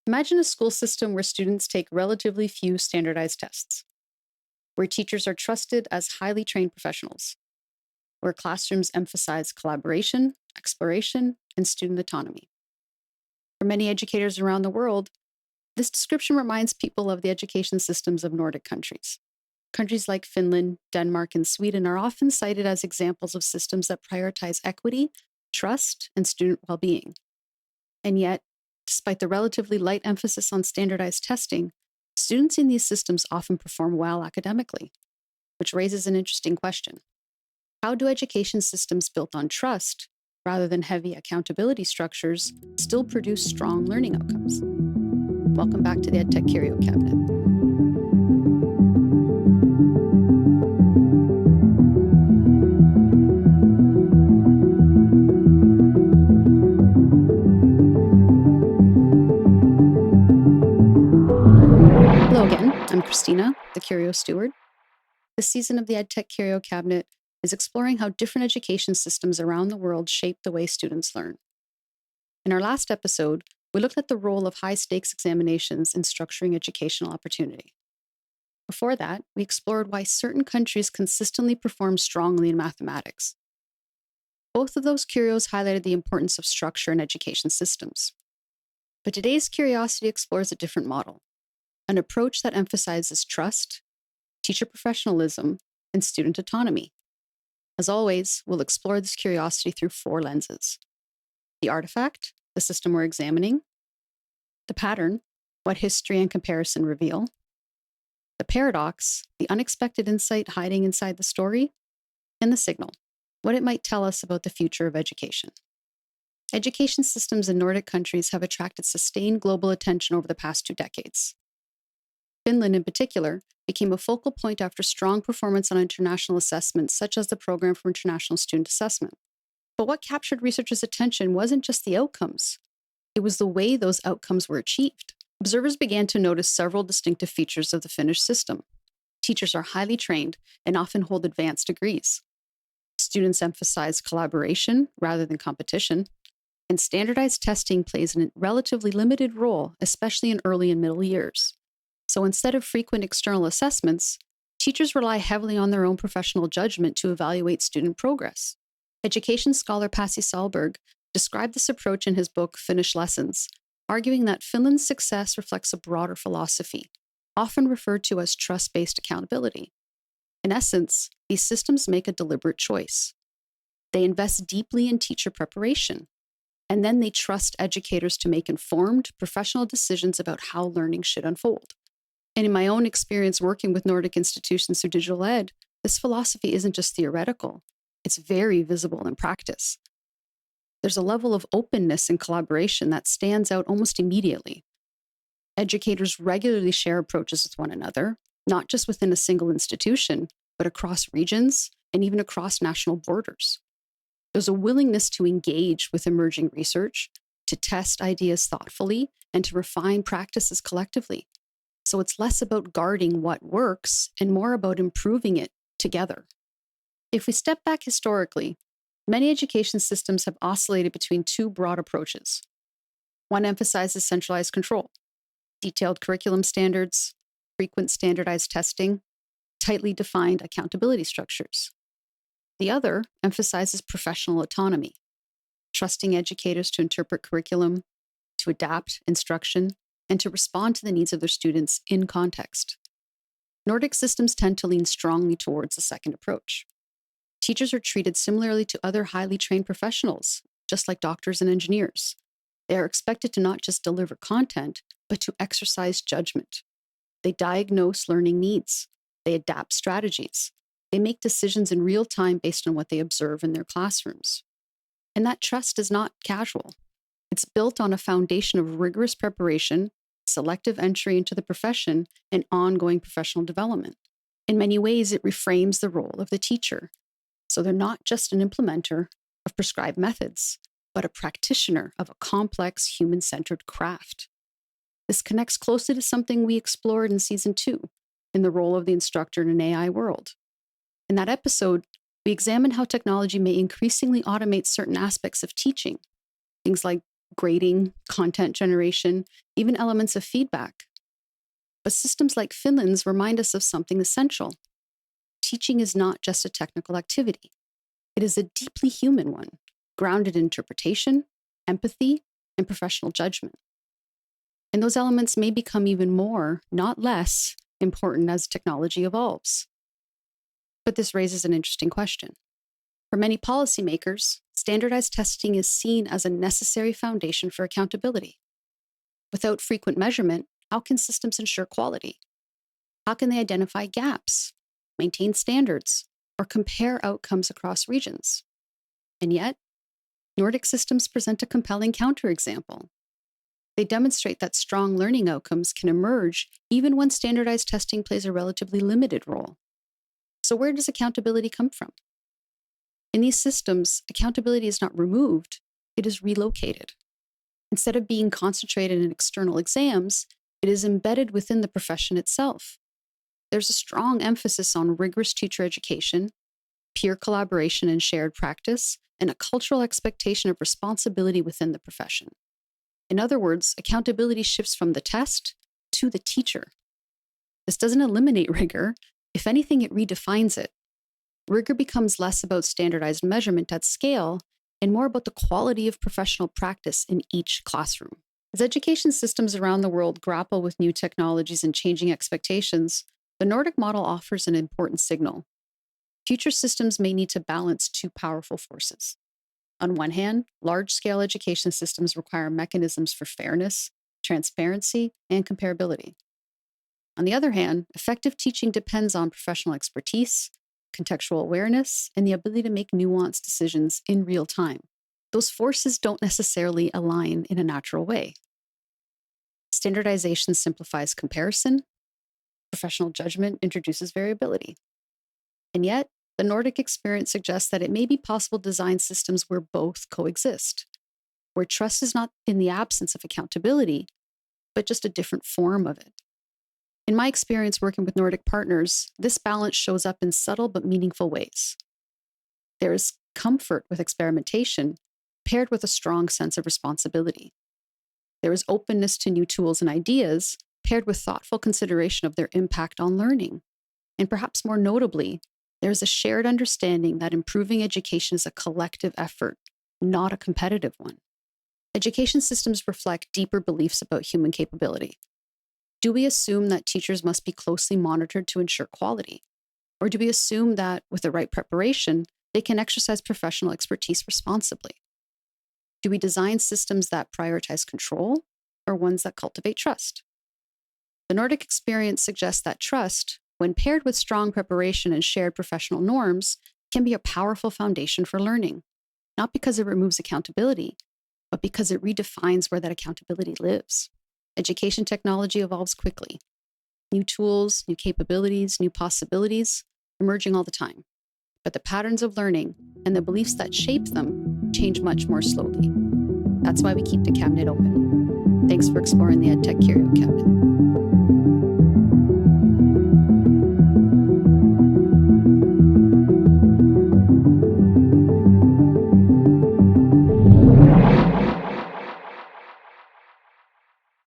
Imagine a school system where students take relatively few standardized tests, where teachers are trusted as highly trained professionals, where classrooms emphasize collaboration, exploration, and student autonomy. For many educators around the world, this description reminds people of the education systems of Nordic countries. Countries like Finland, Denmark, and Sweden are often cited as examples of systems that prioritize equity, trust, and student well being. And yet, despite the relatively light emphasis on standardized testing, students in these systems often perform well academically, which raises an interesting question. How do education systems built on trust, rather than heavy accountability structures, still produce strong learning outcomes? Welcome back to the EdTech Curio Cabinet. Hello again, I'm Christina, the Curio Steward. This season of the EdTech Curio Cabinet is exploring how different education systems around the world shape the way students learn. In our last episode, we looked at the role of high-stakes examinations in structuring educational opportunity. Before that, we explored why certain countries consistently perform strongly in mathematics. Both of those curios highlighted the importance of structure in education systems. But today's curiosity explores a different model, an approach that emphasizes trust, teacher professionalism, and student autonomy. As always, we'll explore this curiosity through four lenses: the artifact, the system we're examining; the pattern, what history and comparison reveal; the paradox, the unexpected insight hiding inside the story; and the signal, what it might tell us about the future of education. Education systems in Nordic countries have attracted sustained global attention over the past 2 decades. Finland, in particular, became a focal point after strong performance on international assessments, such as the Program for International Student Assessment. But what captured researchers' attention wasn't just the outcomes, it was the way those outcomes were achieved. Observers began to notice several distinctive features of the Finnish system. Teachers are highly trained and often hold advanced degrees. Students emphasize collaboration rather than competition, and standardized testing plays a relatively limited role, especially in early and middle years. So instead of frequent external assessments, teachers rely heavily on their own professional judgment to evaluate student progress. Education scholar Pasi Sahlberg described this approach in his book, Finnish Lessons, arguing that Finland's success reflects a broader philosophy, often referred to as trust-based accountability. In essence, these systems make a deliberate choice. They invest deeply in teacher preparation, and then they trust educators to make informed, professional decisions about how learning should unfold. And in my own experience working with Nordic institutions through digital ed, this philosophy isn't just theoretical, it's very visible in practice. There's a level of openness and collaboration that stands out almost immediately. Educators regularly share approaches with one another, not just within a single institution, but across regions and even across national borders. There's a willingness to engage with emerging research, to test ideas thoughtfully, and to refine practices collectively. So it's less about guarding what works and more about improving it together. If we step back historically, many education systems have oscillated between two broad approaches. One emphasizes centralized control, detailed curriculum standards, frequent standardized testing, tightly defined accountability structures. The other emphasizes professional autonomy, trusting educators to interpret curriculum, to adapt instruction, and to respond to the needs of their students in context. Nordic systems tend to lean strongly towards the second approach. Teachers are treated similarly to other highly trained professionals, just like doctors and engineers. They are expected to not just deliver content, but to exercise judgment. They diagnose learning needs. They adapt strategies. They make decisions in real time based on what they observe in their classrooms. And that trust is not casual. It's built on a foundation of rigorous preparation, selective entry into the profession, and ongoing professional development. In many ways, it reframes the role of the teacher. So they're not just an implementer of prescribed methods, but a practitioner of a complex, human-centered craft. This connects closely to something we explored in Season 2, in the role of the instructor in an AI world. In that episode, we examined how technology may increasingly automate certain aspects of teaching, things like grading, content generation, even elements of feedback. But systems like Finland's remind us of something essential. Teaching is not just a technical activity. It is a deeply human one, grounded in interpretation, empathy, and professional judgment. And those elements may become even more, not less, important as technology evolves. But this raises an interesting question. For many policymakers, standardized testing is seen as a necessary foundation for accountability. Without frequent measurement, how can systems ensure quality? How can they identify gaps, maintain standards, or compare outcomes across regions? And yet, Nordic systems present a compelling counterexample. They demonstrate that strong learning outcomes can emerge even when standardized testing plays a relatively limited role. So where does accountability come from? In these systems, accountability is not removed, it is relocated. Instead of being concentrated in external exams, it is embedded within the profession itself. There's a strong emphasis on rigorous teacher education, peer collaboration and shared practice, and a cultural expectation of responsibility within the profession. In other words, accountability shifts from the test to the teacher. This doesn't eliminate rigor. If anything, it redefines it. Rigor becomes less about standardized measurement at scale and more about the quality of professional practice in each classroom. As education systems around the world grapple with new technologies and changing expectations, the Nordic model offers an important signal. Future systems may need to balance two powerful forces. On one hand, large-scale education systems require mechanisms for fairness, transparency, and comparability. On the other hand, effective teaching depends on professional expertise, contextual awareness, and the ability to make nuanced decisions in real time. Those forces don't necessarily align in a natural way. Standardization simplifies comparison. Professional judgment introduces variability. And yet, the Nordic experience suggests that it may be possible to design systems where both coexist, where trust is not in the absence of accountability, but just a different form of it. In my experience working with Nordic partners, this balance shows up in subtle but meaningful ways. There is comfort with experimentation, paired with a strong sense of responsibility. There is openness to new tools and ideas, paired with thoughtful consideration of their impact on learning. And perhaps more notably, there is a shared understanding that improving education is a collective effort, not a competitive one. Education systems reflect deeper beliefs about human capability. Do we assume that teachers must be closely monitored to ensure quality? Or do we assume that, with the right preparation, they can exercise professional expertise responsibly? Do we design systems that prioritize control or ones that cultivate trust? The Nordic experience suggests that trust, when paired with strong preparation and shared professional norms, can be a powerful foundation for learning, not because it removes accountability, but because it redefines where that accountability lives. Education technology evolves quickly. New tools, new capabilities, new possibilities emerging all the time. But the patterns of learning and the beliefs that shape them change much more slowly. That's why we keep the cabinet open. Thanks for exploring the EdTech Curio Cabinet.